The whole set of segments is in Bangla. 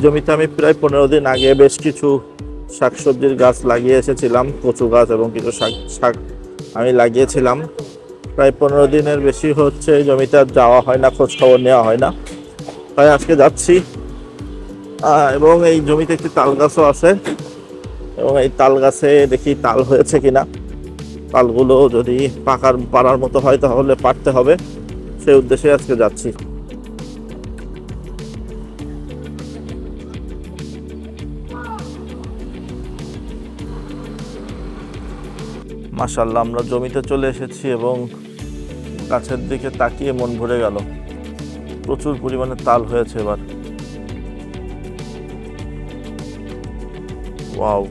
জমিতে আমি প্রায় 15 দিন আগে বেশ কিছু শাকসবজির গাছ লাগিয়ে এসেছিলাম, কচু গাছ এবং কিছু শাক শাক আমি লাগিয়েছিলাম। প্রায় 15 দিনের বেশি হচ্ছে জমিতে আর যাওয়া হয় না, খোঁজ খবর নেওয়া হয় না। তাই আজকে যাচ্ছি এবং এই জমিতে একটি তাল গাছও আছে এবং এই তাল গাছে দেখি তাল হয়েছে কিনা। তালগুলো যদি পাড়ার মতো হয় তাহলে পাড়তে হবে, সেই উদ্দেশ্যে আজকে যাচ্ছি। মাশাআল্লাহ, আমরা জমিতে চলে এসেছি এবং গাছের দিকে তাকিয়ে মন ভরে গেল। প্রচুর পরিমাণে তাল হয়েছে এবার। ওয়াও,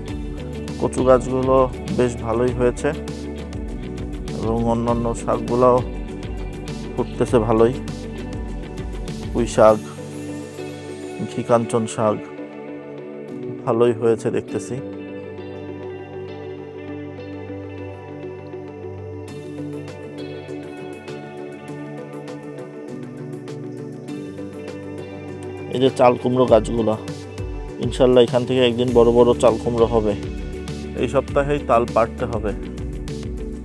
কচু গাছগুলো বেশ ভালোই হয়েছে এবং অন্যান্য শাকগুলোও ফুটতেছে ভালোই। পুঁই শাক, ঘি কাঞ্চন শাক ভালোই হয়েছে দেখতেছি। এই যে চাল কুমড়ো গাছগুলো, ইনশাল্লাহ এখান থেকে একদিন বড় বড় চাল কুমড়ো হবে। এই সপ্তাহেই তাল পাড়তে হবে,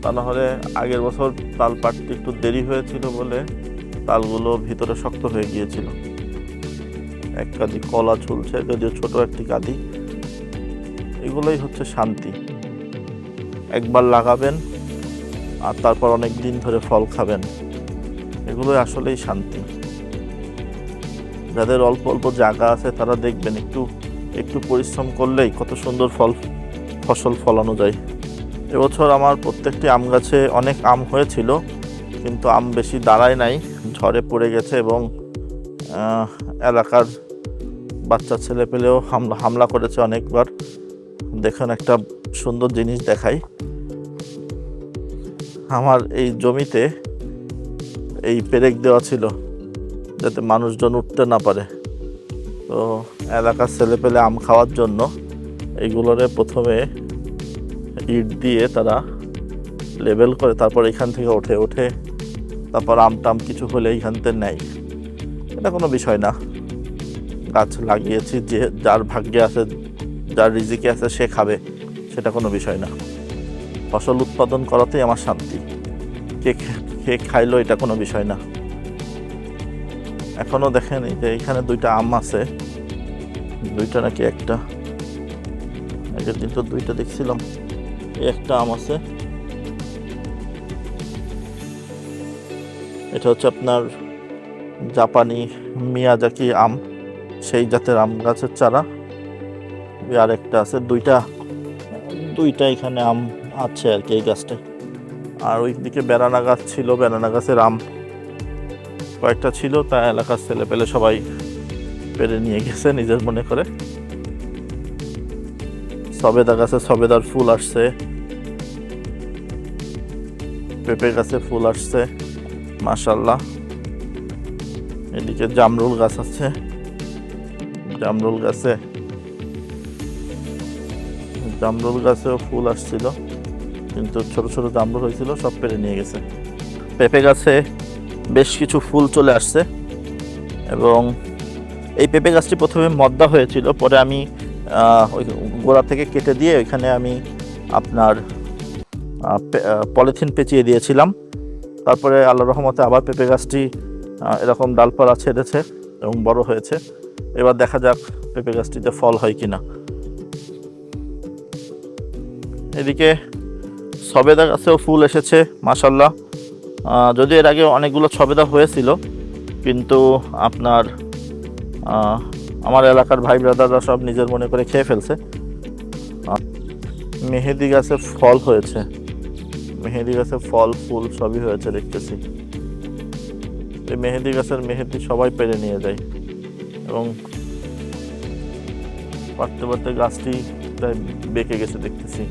তা না হলে আগের বছর তাল পাড়তে একটু দেরি হয়েছিল বলে তালগুলো ভিতরে শক্ত হয়ে গিয়েছিল। এক কাঁদি কলা ঝুলছে, যদিও ছোট একটি কাঁদি। এগুলোই হচ্ছে শান্তি। একবার লাগাবেন আর তারপর অনেক দিন ধরে ফল খাবেন, এগুলোই আসলেই শান্তি। যাদের অল্প অল্প জায়গা আছে তারা দেখবেন একটু পরিশ্রম করলেই কত সুন্দর ফসল ফলানো যায়। এবছর আমার প্রত্যেকটি আম গাছে অনেক আম হয়েছিল, কিন্তু আম বেশি দাঁড়ায় নাই, ঝড়ে পড়ে গেছে এবং এলাকার বাচ্চা ছেলে পেলেও হামলা করেছে অনেকবার। দেখুন, একটা সুন্দর জিনিস দেখাই। আমার এই জমিতে এই পেরেক দেওয়া ছিল যাতে মানুষজন উঠতে না পারে। তো এলাকার ছেলে পেলে আম খাওয়ার জন্য এইগুলোরে প্রথমে ইট দিয়ে তারা লেবেল করে, তারপর এখান থেকে ওঠে তারপর আমটাম কিছু হলে এইখান থেকে নেয়। এটা কোনো বিষয় না, গাছ লাগিয়েছি, যে যার ভাগ্যে আছে, যার রিজিকে আছে সে খাবে, সেটা কোনো বিষয় না। ফসল উৎপাদন করাতেই আমার শান্তি। কে খাইলো এটা কোনো বিষয় না। এখনো দেখেন এই যে এখানে 2টা আম আছে, 2টা নাকি একটা, আগের দিন তো 2টা দেখছিলাম। একটা আম আছে, এটা হচ্ছে আপনার জাপানি মিয়াজাকি আম, সেই জাতের আম গাছের চারা। আর একটা আছে, দুইটা এখানে আম আছে আর কি এই গাছটায়। আর ওই দিকে বেদানা গাছ ছিল, বেদানা গাছের আম কয়েকটা ছিল, তা এলাকার ছেলে পেলে সবাই পেরে নিয়ে গেছে নিজের মনে করে। সবেদা গাছে সবেদার ফুল আসছে, পেঁপে গাছে ফুল আসছে মাশাআল্লাহ। এদিকে জামরুল গাছ আছে, জামরুল গাছেও ফুল আসছিল, কিন্তু ছোট ছোট জামরুল হয়েছিল, সব পেরে নিয়ে গেছে। পেঁপে গাছে বেশ কিছু ফুল চলে আসছে এবং এই পেঁপে গাছটি প্রথমে মদ্দা হয়েছিল, পরে আমি ওই গোড়া থেকে কেটে দিয়ে ওইখানে আমি আপনার পলিথিন পেঁচিয়ে দিয়েছিলাম। তারপরে আল্লাহর রহমতে আবার পেঁপে গাছটি এরকম ডালপালা ছেড়েছে এবং বড় হয়েছে। এবার দেখা যাক পেঁপে গাছটিতে ফল হয় কিনা। এদিকে সবেদা গাছেও ফুল এসেছে মাশাআল্লাহ। যদিও এর আগে অনেকগুলো সবেদা হয়েছিল, কিন্তু আপনার আমার এলাকার ভাই ব্রাদাররা সব নিজের মনে করে খেয়ে ফেলছে। মেহেদি গাছে ফল হয়েছে, মেহেদি গাছে ফল ফুল সবই হয়েছে দেখতেছি। এই মেহেদি গাছের মেহেদি সবাই পেরে নিয়ে যায় এবং পারতে পারতে গাছটি প্রায় বেঁকে গেছে দেখতেছি।